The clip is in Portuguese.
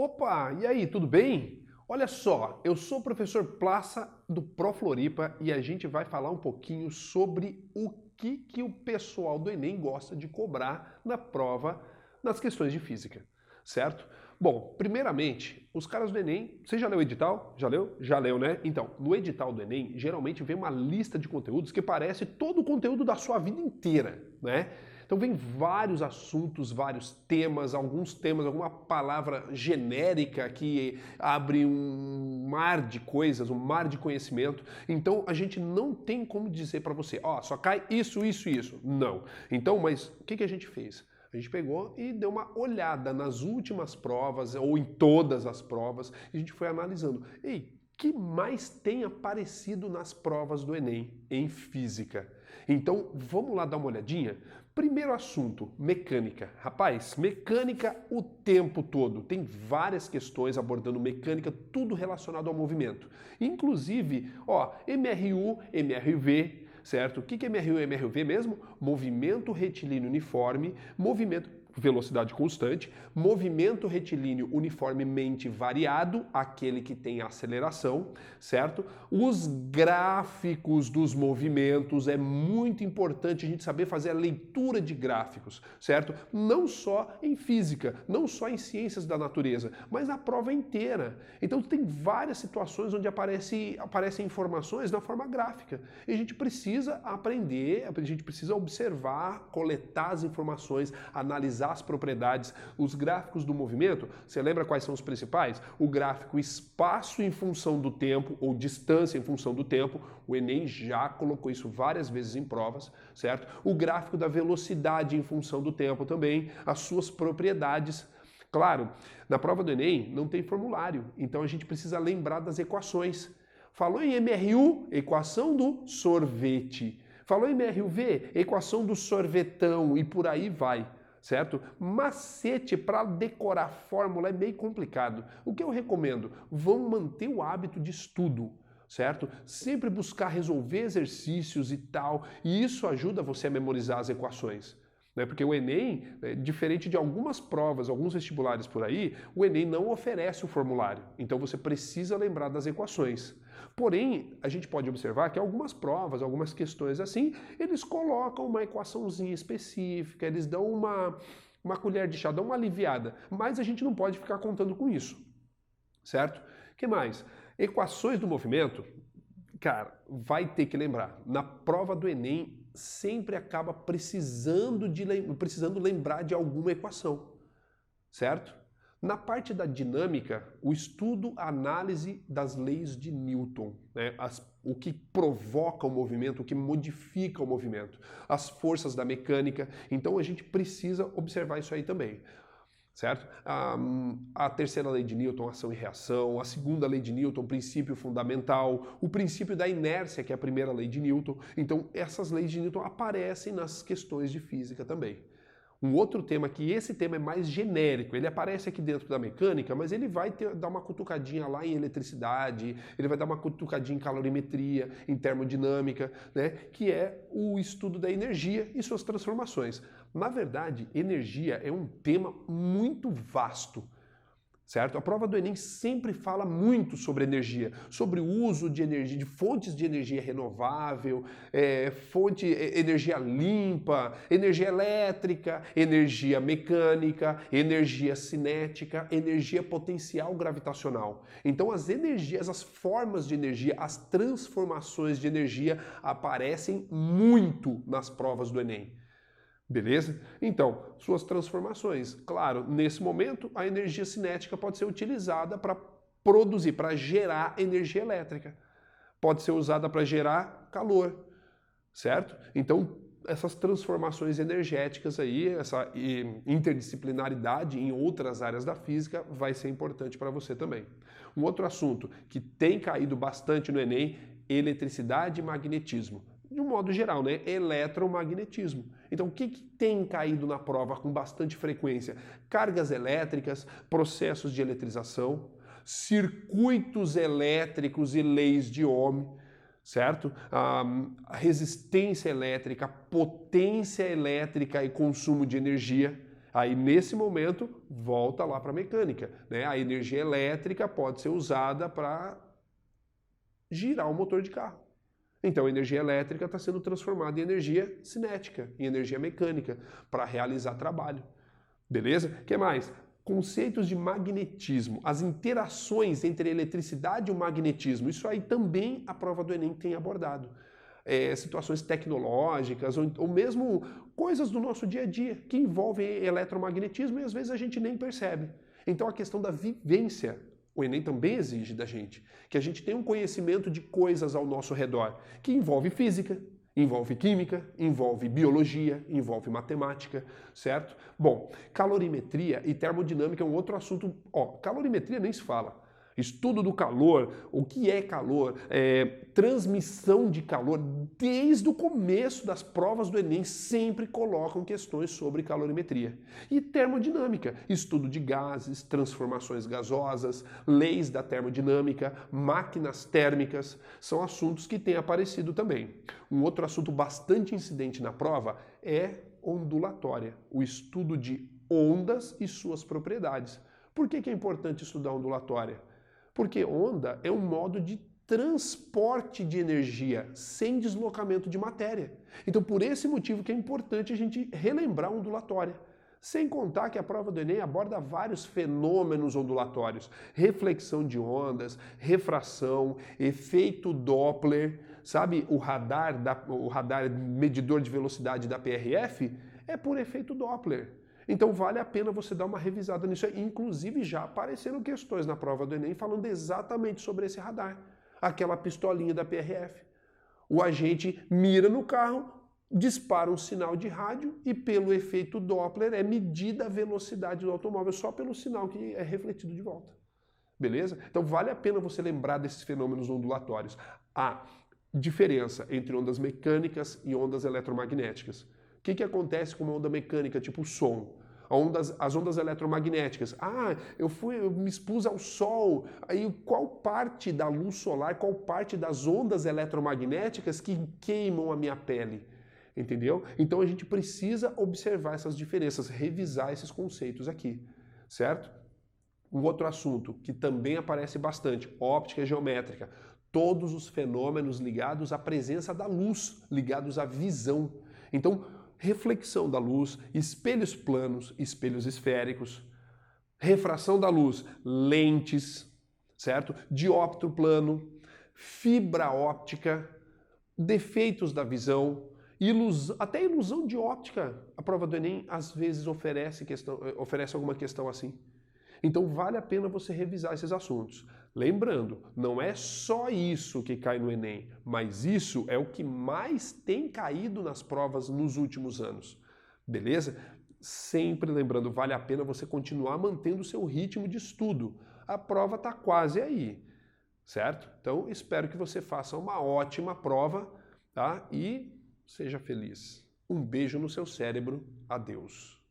Opa, e aí, tudo bem? Olha só, eu sou o professor Plaça do Pro Floripa e a gente vai falar um pouquinho sobre o que o pessoal do Enem gosta de cobrar na prova nas questões de física, certo? Bom, primeiramente, os caras do Enem, você já leu o edital? Já leu? Já leu, né? Então, no edital do Enem, geralmente vem uma lista de conteúdos que parece todo o conteúdo da sua vida inteira, né? Então vem vários assuntos, vários temas, alguns temas, alguma palavra genérica que abre um mar de coisas, um mar de conhecimento. Então a gente não tem como dizer para você, ó, só cai isso, isso e isso. Não. Então, mas o que a gente fez? A gente pegou e deu uma olhada nas últimas provas, ou em todas as provas, e a gente foi analisando. Ei, que mais tem aparecido nas provas do Enem em física? Então, vamos lá dar uma olhadinha? Primeiro assunto, mecânica. Rapaz, mecânica o tempo todo. Tem várias questões abordando mecânica, tudo relacionado ao movimento. Inclusive, ó, MRU, MRV, certo? O que é MRU e MRV mesmo? Movimento retilíneo uniforme, velocidade constante, movimento retilíneo uniformemente variado, aquele que tem aceleração, certo? Os gráficos dos movimentos, é muito importante a gente saber fazer a leitura de gráficos, certo? Não só em física, não só em ciências da natureza, mas na prova inteira. Então tem várias situações onde aparecem informações na forma gráfica. E a gente precisa aprender, a gente precisa observar, coletar as informações, analisar as propriedades, os gráficos do movimento. Você lembra quais são os principais? O gráfico espaço em função do tempo ou distância em função do tempo. O Enem já colocou isso várias vezes em provas, certo? O gráfico da velocidade em função do tempo também, as suas propriedades. Claro, na prova do Enem não tem formulário, então a gente precisa lembrar das equações. Falou em MRU, equação do sorvete. Falou em MRV, equação do sorvetão e por aí vai, certo? Macete para decorar fórmula é meio complicado. O que eu recomendo? Vão manter o hábito de estudo, certo? Sempre buscar resolver exercícios e tal, e isso ajuda você a memorizar as equações. Porque o Enem, diferente de algumas provas, alguns vestibulares por aí, o Enem não oferece o formulário. Então você precisa lembrar das equações. Porém, a gente pode observar que algumas provas, algumas questões assim, eles colocam uma equaçãozinha específica, eles dão uma colher de chá, dão uma aliviada. Mas a gente não pode ficar contando com isso, certo? O que mais? Equações do movimento, cara, vai ter que lembrar. Na prova do Enem, sempre acaba precisando lembrar de alguma equação, certo? Na parte da dinâmica, o estudo, a análise das leis de Newton, né? O que provoca o movimento, o que modifica o movimento, as forças da mecânica. Então a gente precisa observar isso aí também. Certo? A terceira lei de Newton, ação e reação, a segunda lei de Newton, princípio fundamental, o princípio da inércia, que é a primeira lei de Newton. Então, essas leis de Newton aparecem nas questões de física também. Um outro tema, que esse tema é mais genérico, ele aparece aqui dentro da mecânica, mas ele vai dar uma cutucadinha lá em eletricidade, ele vai dar uma cutucadinha em calorimetria, em termodinâmica, né? Que é o estudo da energia e suas transformações. Na verdade, energia é um tema muito vasto, certo? A prova do Enem sempre fala muito sobre energia, sobre o uso de energia, de fontes de energia renovável, energia limpa, energia elétrica, energia mecânica, energia cinética, energia potencial gravitacional. Então as energias, as formas de energia, as transformações de energia aparecem muito nas provas do Enem. Beleza? Então, suas transformações. Claro, nesse momento, a energia cinética pode ser utilizada para produzir, para gerar energia elétrica. Pode ser usada para gerar calor, certo? Então, essas transformações energéticas aí, essa interdisciplinaridade em outras áreas da física vai ser importante para você também. Um outro assunto que tem caído bastante no Enem, eletricidade e magnetismo. De um modo geral, né? Eletromagnetismo. Então, o que tem caído na prova com bastante frequência? Cargas elétricas, processos de eletrização, circuitos elétricos e leis de Ohm, certo? A resistência elétrica, potência elétrica e consumo de energia. Aí, nesse momento, volta lá para a mecânica, né? A energia elétrica pode ser usada para girar o motor de carro. Então, a energia elétrica está sendo transformada em energia cinética, em energia mecânica, para realizar trabalho. Beleza? O que mais? Conceitos de magnetismo, as interações entre a eletricidade e o magnetismo. Isso aí também a prova do Enem tem abordado. Situações tecnológicas ou mesmo coisas do nosso dia a dia que envolvem eletromagnetismo e às vezes a gente nem percebe. Então a questão da vivência, o Enem também exige da gente que a gente tenha um conhecimento de coisas ao nosso redor, que envolve física, envolve química, envolve biologia, envolve matemática, certo? Bom, calorimetria e termodinâmica é um outro assunto. Calorimetria nem se fala. Estudo do calor, o que é calor, transmissão de calor, desde o começo das provas do Enem sempre colocam questões sobre calorimetria. E termodinâmica, estudo de gases, transformações gasosas, leis da termodinâmica, máquinas térmicas, são assuntos que têm aparecido também. Um outro assunto bastante incidente na prova é ondulatória, o estudo de ondas e suas propriedades. Por que é importante estudar ondulatória? Porque onda é um modo de transporte de energia sem deslocamento de matéria. Então, por esse motivo que é importante a gente relembrar a ondulatória. Sem contar que a prova do Enem aborda vários fenômenos ondulatórios. Reflexão de ondas, refração, efeito Doppler, sabe? O radar medidor de velocidade da PRF é por efeito Doppler. Então vale a pena você dar uma revisada nisso aí. Inclusive já apareceram questões na prova do Enem falando exatamente sobre esse radar. Aquela pistolinha da PRF. O agente mira no carro, dispara um sinal de rádio e pelo efeito Doppler é medida a velocidade do automóvel só pelo sinal que é refletido de volta. Beleza? Então vale a pena você lembrar desses fenômenos ondulatórios. A diferença entre ondas mecânicas e ondas eletromagnéticas. O que acontece com uma onda mecânica, tipo o som? As ondas eletromagnéticas. Eu me expus ao sol. Aí qual parte da luz solar, qual parte das ondas eletromagnéticas que queimam a minha pele? Entendeu? Então a gente precisa observar essas diferenças, revisar esses conceitos aqui, certo? Um outro assunto que também aparece bastante, óptica geométrica. Todos os fenômenos ligados à presença da luz, ligados à visão. Então, reflexão da luz, espelhos planos, espelhos esféricos, refração da luz, lentes, certo? Dióptro plano, fibra óptica, defeitos da visão, até ilusão de óptica. A prova do Enem às vezes oferece alguma questão assim. Então vale a pena você revisar esses assuntos. Lembrando, não é só isso que cai no Enem, mas isso é o que mais tem caído nas provas nos últimos anos. Beleza? Sempre lembrando, vale a pena você continuar mantendo o seu ritmo de estudo. A prova está quase aí, certo? Então espero que você faça uma ótima prova, tá? E seja feliz. Um beijo no seu cérebro. Adeus.